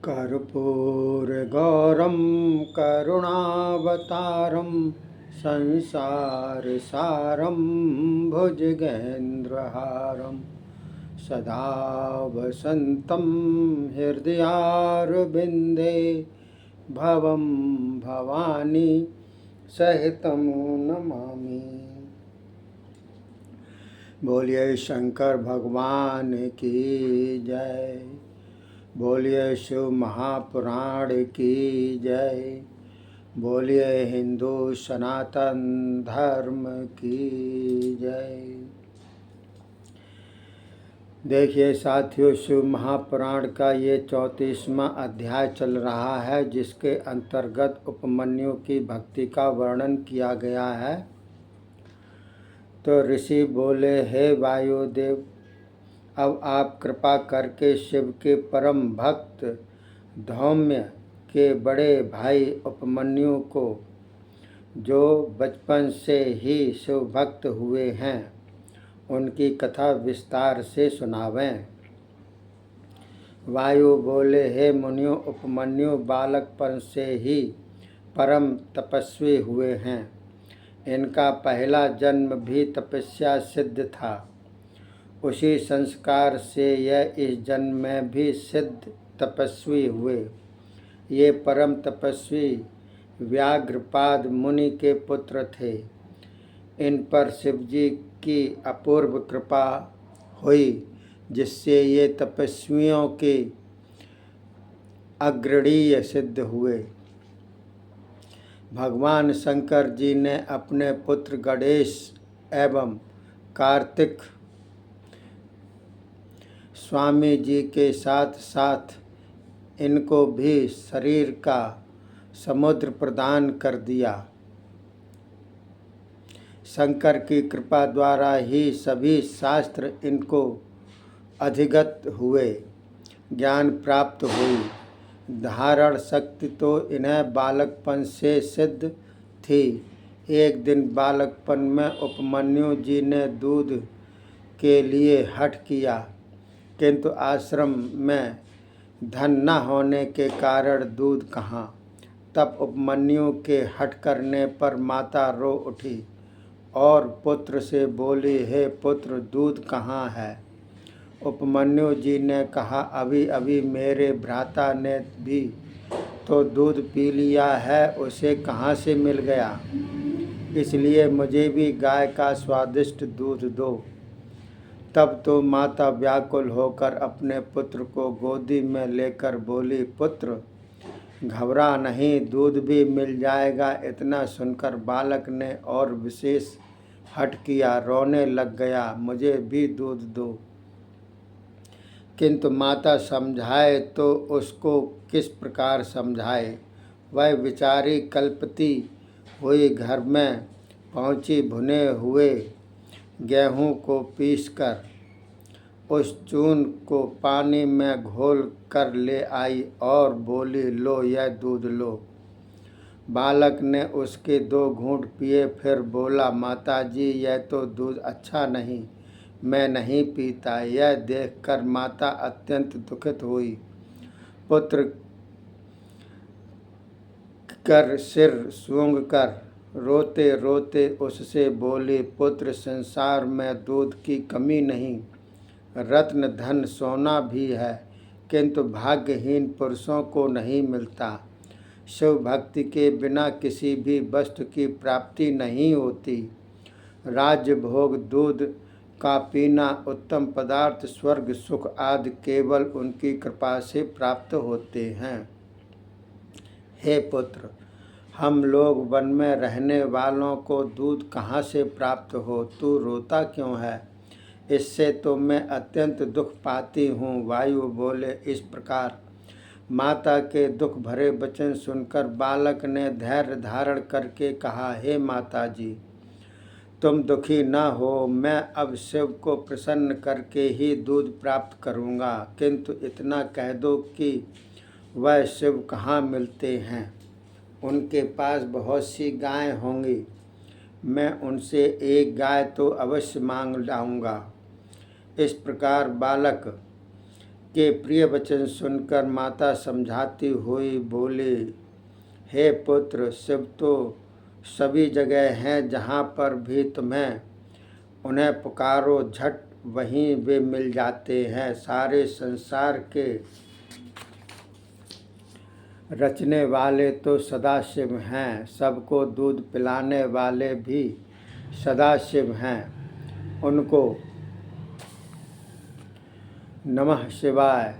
कर्पूरगौरं करुणावतारं संसारसारं भुजगेन्द्रहारं सदा वसन्तं हृदयारविन्दे भवं भवानी सहितं नमामि। बोलिए शंकर भगवान की जय। बोलिए शिव महापुराण की जय। बोलिए हिंदू सनातन धर्म की जय। देखिए साथियों, शिव महापुराण का ये 34वां अध्याय चल रहा है, जिसके अंतर्गत उपमन्यु की भक्ति का वर्णन किया गया है। तो ऋषि बोले, हे वायुदेव, अब आप कृपा करके शिव के परम भक्त धौम्य के बड़े भाई उपमन्यु को, जो बचपन से ही शिव भक्त हुए हैं, उनकी कथा विस्तार से सुनावें। वायु बोले, हे मुनियों, उपमन्यु बालकपन से ही परम तपस्वी हुए हैं। इनका पहला जन्म भी तपस्या सिद्ध था। उसी संस्कार से यह इस जन्म में भी सिद्ध तपस्वी हुए। ये परम तपस्वी व्याघ्रपाद मुनि के पुत्र थे। इन पर शिवजी की अपूर्व कृपा हुई, जिससे ये तपस्वियों के अग्रणीय सिद्ध हुए। भगवान शंकर जी ने अपने पुत्र गणेश एवं कार्तिक स्वामी जी के साथ साथ इनको भी शरीर का समुद्र प्रदान कर दिया। शंकर की कृपा द्वारा ही सभी शास्त्र इनको अधिगत हुए, ज्ञान प्राप्त हुई। धारण शक्ति तो इन्हें बालकपन से सिद्ध थी। एक दिन बालकपन में उपमन्यु जी ने दूध के लिए हठ किया, किंतु आश्रम में धन न होने के कारण दूध कहाँ। तब उपमन्यु के हठ करने पर माता रो उठी और पुत्र से बोली, हे पुत्र, दूध कहाँ है। उपमन्यु जी ने कहा, अभी अभी मेरे भ्राता ने भी तो दूध पी लिया है, उसे कहाँ से मिल गया। इसलिए मुझे भी गाय का स्वादिष्ट दूध दो। तब तो माता व्याकुल होकर अपने पुत्र को गोदी में लेकर बोली, पुत्र घबरा नहीं, दूध भी मिल जाएगा। इतना सुनकर बालक ने और विशेष हठ किया, रोने लग गया, मुझे भी दूध दो। किंतु माता समझाए तो उसको किस प्रकार समझाए। वह बेचारी कल्पती हुई घर में पहुंची। भुने हुए गेहूं को पीसकर उस चून को पानी में घोल कर ले आई और बोली, लो यह दूध लो। बालक ने उसके 2 घूंट पिए, फिर बोला, माताजी यह तो दूध अच्छा नहीं, मैं नहीं पीता। यह देखकर माता अत्यंत दुखित हुई। पुत्र कर सिर सूंघकर रोते रोते उससे बोली, पुत्र संसार में दूध की कमी नहीं, रत्न धन सोना भी है, किंतु भाग्यहीन पुरुषों को नहीं मिलता। शिव भक्ति के बिना किसी भी वस्तु की प्राप्ति नहीं होती। राज्य भोग, दूध का पीना, उत्तम पदार्थ, स्वर्ग सुख आदि केवल उनकी कृपा से प्राप्त होते हैं। हे पुत्र, हम लोग वन में रहने वालों को दूध कहाँ से प्राप्त हो, तू रोता क्यों है। इससे तो मैं अत्यंत दुख पाती हूँ। वायु बोले, इस प्रकार माता के दुख भरे वचन सुनकर बालक ने धैर्य धारण करके कहा, हे माता जी, तुम दुखी न हो, मैं अब शिव को प्रसन्न करके ही दूध प्राप्त करूँगा। किंतु इतना कह दो कि वह शिव कहाँ मिलते हैं। उनके पास बहुत सी गायें होंगी, मैं उनसे एक गाय तो अवश्य मांग लाऊंगा। इस प्रकार बालक के प्रिय वचन सुनकर माता समझाती हुई बोली, हे पुत्र, शिव तो सभी जगह हैं, जहाँ पर भी तुम्हें उन्हें पुकारो झट वहीं वे मिल जाते हैं। सारे संसार के रचने वाले तो सदाशिव हैं, सबको दूध पिलाने वाले भी सदाशिव हैं। उनको नमः शिवाय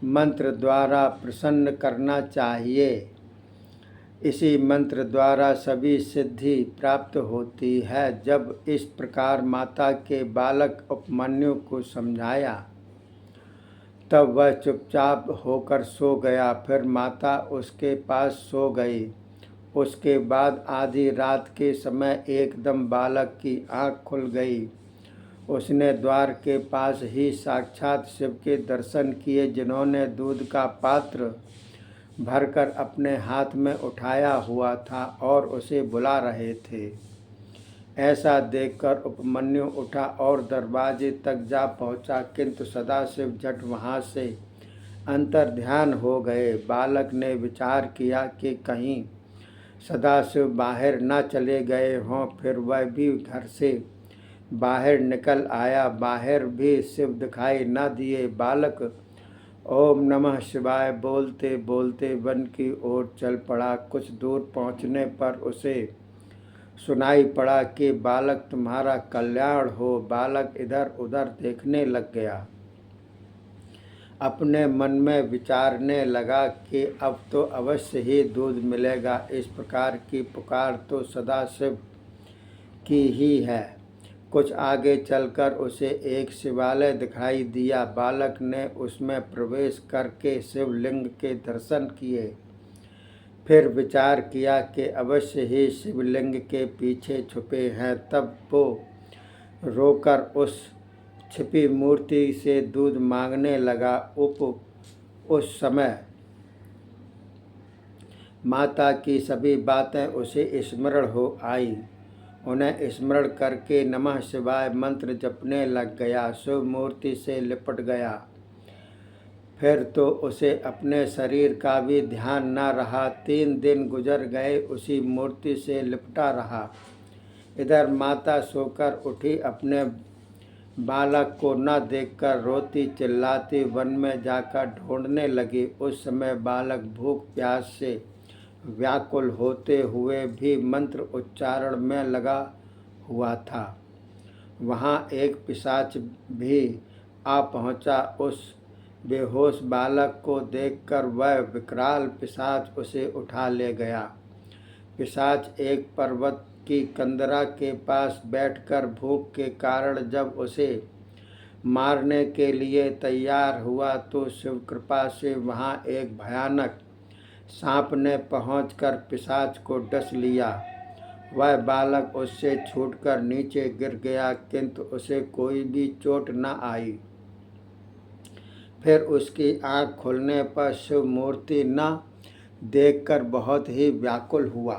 मंत्र द्वारा प्रसन्न करना चाहिए। इसी मंत्र द्वारा सभी सिद्धि प्राप्त होती है। जब इस प्रकार माता के बालक उपमन्यु को समझाया तब वह चुपचाप होकर सो गया। फिर माता उसके पास सो गई। उसके बाद आधी रात के समय एकदम बालक की आँख खुल गई। उसने द्वार के पास ही साक्षात शिव के दर्शन किए, जिन्होंने दूध का पात्र भरकर अपने हाथ में उठाया हुआ था और उसे बुला रहे थे। ऐसा देखकर उपमन्यु उठा और दरवाजे तक जा पहुंचा, किंतु सदाशिव झट वहां से अंतर्ध्यान हो गए। बालक ने विचार किया कि कहीं सदाशिव बाहर न चले गए हों। फिर वह भी घर से बाहर निकल आया। बाहर भी शिव दिखाई न दिए। बालक ओम नमः शिवाय बोलते बोलते वन की ओर चल पड़ा। कुछ दूर पहुंचने पर उसे सुनाई पड़ा कि बालक, तुम्हारा कल्याण हो। बालक इधर उधर देखने लग गया। अपने मन में विचारने लगा कि अब तो अवश्य ही दूध मिलेगा। इस प्रकार की पुकार तो सदाशिव की ही है। कुछ आगे चलकर उसे एक शिवालय दिखाई दिया। बालक ने उसमें प्रवेश करके शिवलिंग के दर्शन किए। फिर विचार किया कि अवश्य ही शिवलिंग के पीछे छुपे हैं। तब वो रोकर उस छिपी मूर्ति से दूध मांगने लगा। उस समय माता की सभी बातें उसे स्मरण हो आई। उन्हें स्मरण करके नमः शिवाय मंत्र जपने लग गया। शिव मूर्ति से लिपट गया। फिर तो उसे अपने शरीर का भी ध्यान न रहा। 3 दिन गुजर गए, उसी मूर्ति से लिपटा रहा। इधर माता सोकर उठी, अपने बालक को न देखकर रोती चिल्लाती वन में जाकर ढूंढने लगी। उस समय बालक भूख प्यास से व्याकुल होते हुए भी मंत्र उच्चारण में लगा हुआ था। वहाँ एक पिशाच भी आ पहुँचा। उस बेहोश बालक को देखकर वह विकराल पिशाच उसे उठा ले गया। पिशाच एक पर्वत की कंदरा के पास बैठकर भूख के कारण जब उसे मारने के लिए तैयार हुआ तो शिव कृपा से वहाँ एक भयानक सांप ने पहुंचकर पिशाच को डस लिया। वह बालक उससे छूटकर नीचे गिर गया, किंतु उसे कोई भी चोट न आई। फिर उसकी आँख खुलने पर शिव मूर्ति न देखकर बहुत ही व्याकुल हुआ।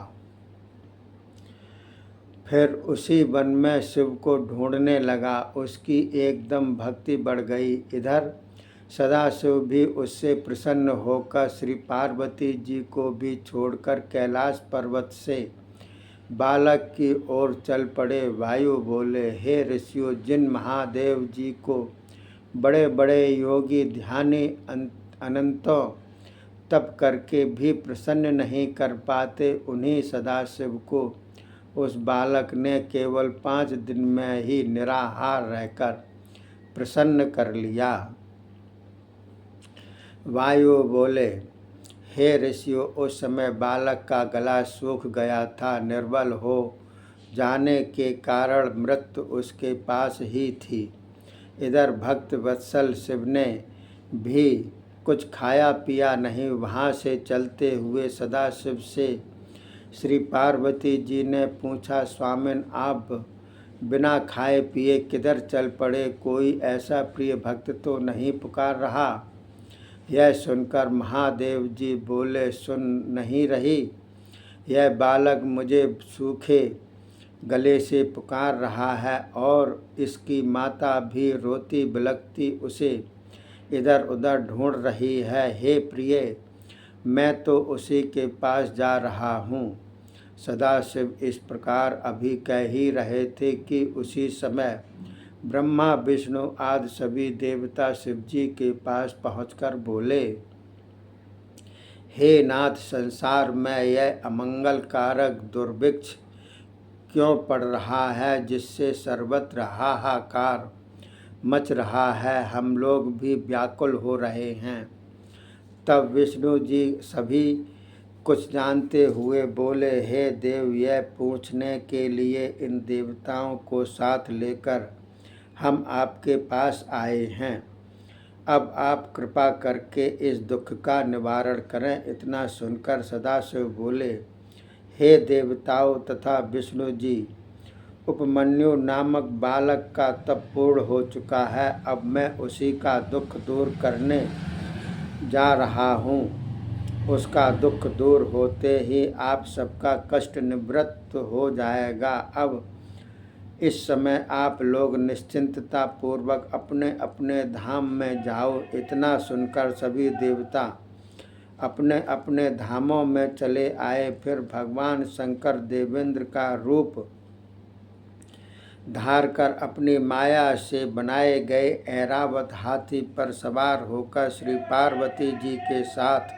फिर उसी वन में शिव को ढूंढने लगा। उसकी एकदम भक्ति बढ़ गई। इधर सदाशिव भी उससे प्रसन्न होकर श्री पार्वती जी को भी छोड़कर कैलाश पर्वत से बालक की ओर चल पड़े। वायु बोले, हे ऋषियों, जिन महादेव जी को बड़े बड़े योगी ध्यानी अनंतों तप करके भी प्रसन्न नहीं कर पाते, उन्हीं सदाशिव को उस बालक ने केवल 5 दिन में ही निराहार रहकर प्रसन्न कर लिया। वायु बोले, हे ऋषियों, उस समय बालक का गला सूख गया था। निर्बल हो जाने के कारण मृत्यु उसके पास ही थी। इधर भक्त वत्सल शिव ने भी कुछ खाया पिया नहीं। वहाँ से चलते हुए सदाशिव से श्री पार्वती जी ने पूछा, स्वामिन, आप बिना खाए पिए किधर चल पड़े? कोई ऐसा प्रिय भक्त तो नहीं पुकार रहा? यह सुनकर महादेव जी बोले, सुन नहीं रही? यह बालक मुझे सूखे गले से पुकार रहा है और इसकी माता भी रोती बिलखती उसे इधर उधर ढूंढ रही है। हे प्रिय, मैं तो उसी के पास जा रहा हूँ। सदाशिव इस प्रकार अभी कह ही रहे थे कि उसी समय ब्रह्मा विष्णु आदि सभी देवता शिव जी के पास पहुंचकर बोले, हे नाथ, संसार में यह अमंगल कारक दुर्भिक्ष क्यों पड़ रहा है, जिससे सर्वत्र हाहाकार मच रहा है। हम लोग भी व्याकुल हो रहे हैं। तब विष्णु जी सभी कुछ जानते हुए बोले, हे देव, यह पूछने के लिए इन देवताओं को साथ लेकर हम आपके पास आए हैं। अब आप कृपा करके इस दुख का निवारण करें। इतना सुनकर सदाशिव बोले, हे देवताओं तथा विष्णु जी, उपमन्यु नामक बालक का तप पूर्ण हो चुका है। अब मैं उसी का दुख दूर करने जा रहा हूँ। उसका दुख दूर होते ही आप सबका कष्ट निवृत्त हो जाएगा। अब इस समय आप लोग निश्चिंतता पूर्वक अपने अपने धाम में जाओ। इतना सुनकर सभी देवता अपने अपने धामों में चले आए। फिर भगवान शंकर देवेंद्र का रूप धार कर अपनी माया से बनाए गए ऐरावत हाथी पर सवार होकर श्री पार्वती जी के साथ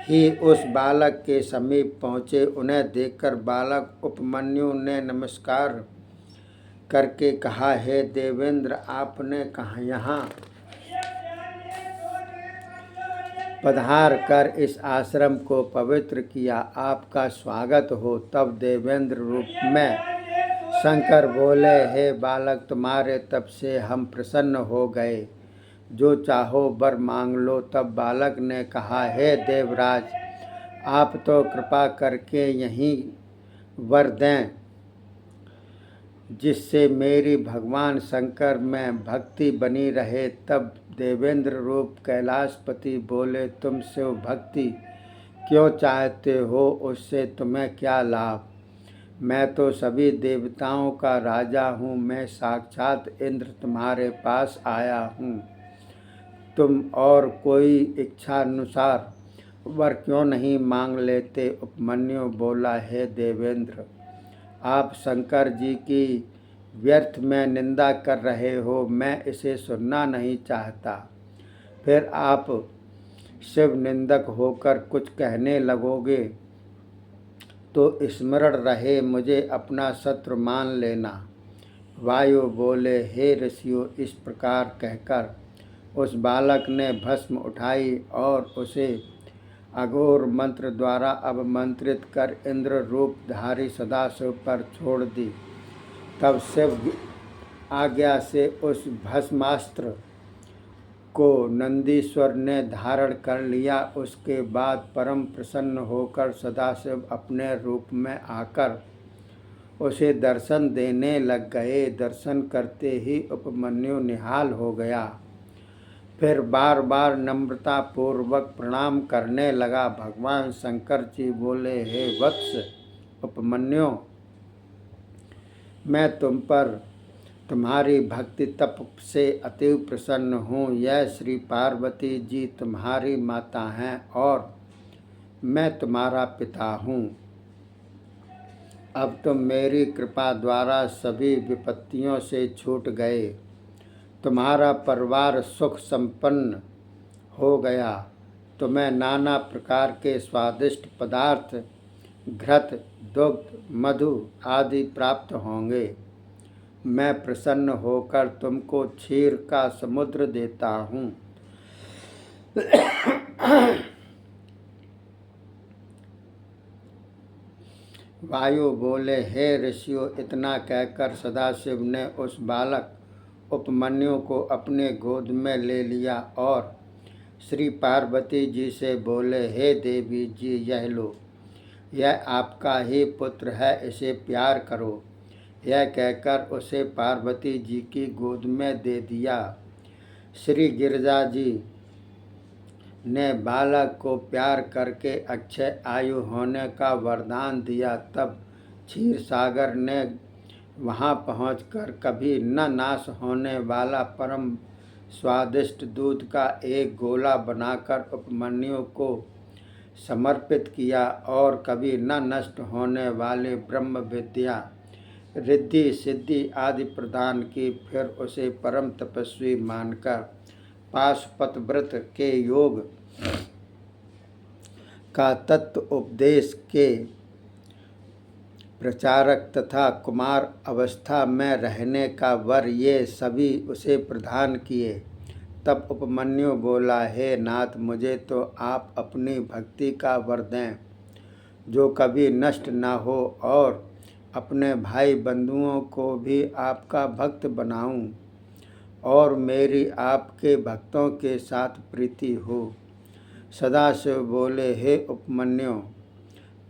ही उस बालक के समीप पहुँचे। उन्हें देखकर बालक उपमन्यु ने नमस्कार करके कहा, हे देवेंद्र, आपने कहा यहाँ पधार कर इस आश्रम को पवित्र किया, आपका स्वागत हो। तब देवेंद्र रूप में शंकर बोले, हे बालक, तुम्हारे तप से हम प्रसन्न हो गए। जो चाहो वर मांग लो। तब बालक ने कहा, हे देवराज, आप तो कृपा करके यहीं वर दें, जिससे मेरी भगवान शंकर में भक्ति बनी रहे। तब देवेंद्र रूप कैलाशपति बोले, तुम शिव भक्ति क्यों चाहते हो? उससे तुम्हें क्या लाभ? मैं तो सभी देवताओं का राजा हूँ। मैं साक्षात इंद्र तुम्हारे पास आया हूँ। तुम और कोई इच्छा अनुसार वर क्यों नहीं मांग लेते? उपमन्यु बोला, हे देवेंद्र, आप शंकर जी की व्यर्थ में निंदा कर रहे हो। मैं इसे सुनना नहीं चाहता। फिर आप शिव निंदक होकर कुछ कहने लगोगे तो स्मरण रहे, मुझे अपना शत्रु मान लेना। वायु बोले, हे ऋषियों, इस प्रकार कहकर उस बालक ने भस्म उठाई और उसे अघोर मंत्र द्वारा अवमंत्रित कर इंद्र रूपधारी सदाशिव पर छोड़ दी। तब शिव आज्ञा से उस भस्मास्त्र को नंदीश्वर ने धारण कर लिया। उसके बाद परम प्रसन्न होकर सदाशिव अपने रूप में आकर उसे दर्शन देने लग गए। दर्शन करते ही उपमन्यु निहाल हो गया। फिर बार बार नम्रता पूर्वक प्रणाम करने लगा। भगवान शंकर जी बोले, हे वत्स उपमन्यु, मैं तुम पर तुम्हारी भक्ति तप से अतीव प्रसन्न हूँ। यह श्री पार्वती जी तुम्हारी माता हैं और मैं तुम्हारा पिता हूँ। अब तुम मेरी कृपा द्वारा सभी विपत्तियों से छूट गए। तुम्हारा परिवार सुख संपन्न हो गया। तुम्हें नाना प्रकार के स्वादिष्ट पदार्थ, घृत, दुग्ध, मधु आदि प्राप्त होंगे। मैं प्रसन्न होकर तुमको क्षीर का समुद्र देता हूँ। वायु बोले, हे ऋषियों, इतना कहकर सदाशिव ने उस बालक उपमन्यु को अपने गोद में ले लिया और श्री पार्वती जी से बोले, हे देवी जी, यह लो, यह आपका ही पुत्र है, इसे प्यार करो। यह कहकर उसे पार्वती जी की गोद में दे दिया। श्री गिरिजा जी ने बालक को प्यार करके अक्षय आयु होने का वरदान दिया। तब क्षीर सागर ने वहाँ पहुँचकर कभी न नाश होने वाला परम स्वादिष्ट दूध का एक गोला बनाकर उपमन्यु को समर्पित किया और कभी न नष्ट होने वाले ब्रह्म विद्या, रिद्धि सिद्धि आदि प्रदान की। फिर उसे परम तपस्वी मानकर पाशुपत व्रत के योग का तत्व उपदेश के प्रचारक तथा कुमार अवस्था में रहने का वर ये सभी उसे प्रदान किए। तब उपमन्यु बोला, हे नाथ, मुझे तो आप अपनी भक्ति का वर दें जो कभी नष्ट न हो और अपने भाई बंधुओं को भी आपका भक्त बनाऊं और मेरी आपके भक्तों के साथ प्रीति हो। सदाशिव बोले, हे उपमन्यु,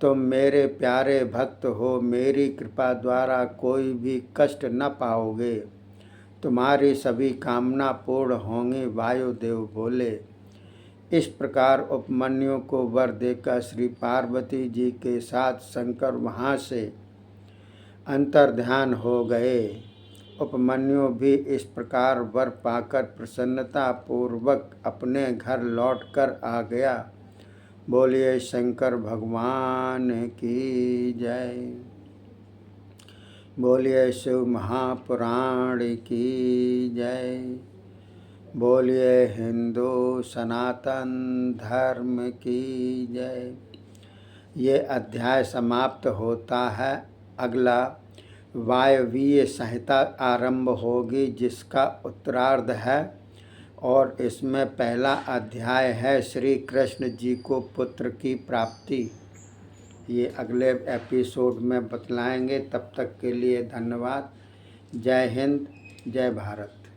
तुम मेरे प्यारे भक्त हो, मेरी कृपा द्वारा कोई भी कष्ट न पाओगे, तुम्हारी सभी कामना पूर्ण होंगी। वायुदेव बोले। इस प्रकार उपमन्यु को वर देकर श्री पार्वती जी के साथ शंकर वहाँ से अंतर्ध्यान हो गए। उपमन्यु भी इस प्रकार वर पाकर प्रसन्नता पूर्वक अपने घर लौटकर आ गया। बोलिए शंकर भगवान की जय। बोलिए शिव महापुराण की जय। बोलिए हिंदू सनातन धर्म की जय। ये अध्याय समाप्त होता है। अगला वायवीय संहिता आरंभ होगी जिसका उत्तरार्ध है और इसमें पहला अध्याय है श्री कृष्ण जी को पुत्र की प्राप्ति। ये अगले एपिसोड में बतलाएंगे। तब तक के लिए धन्यवाद। जय हिंद, जय भारत।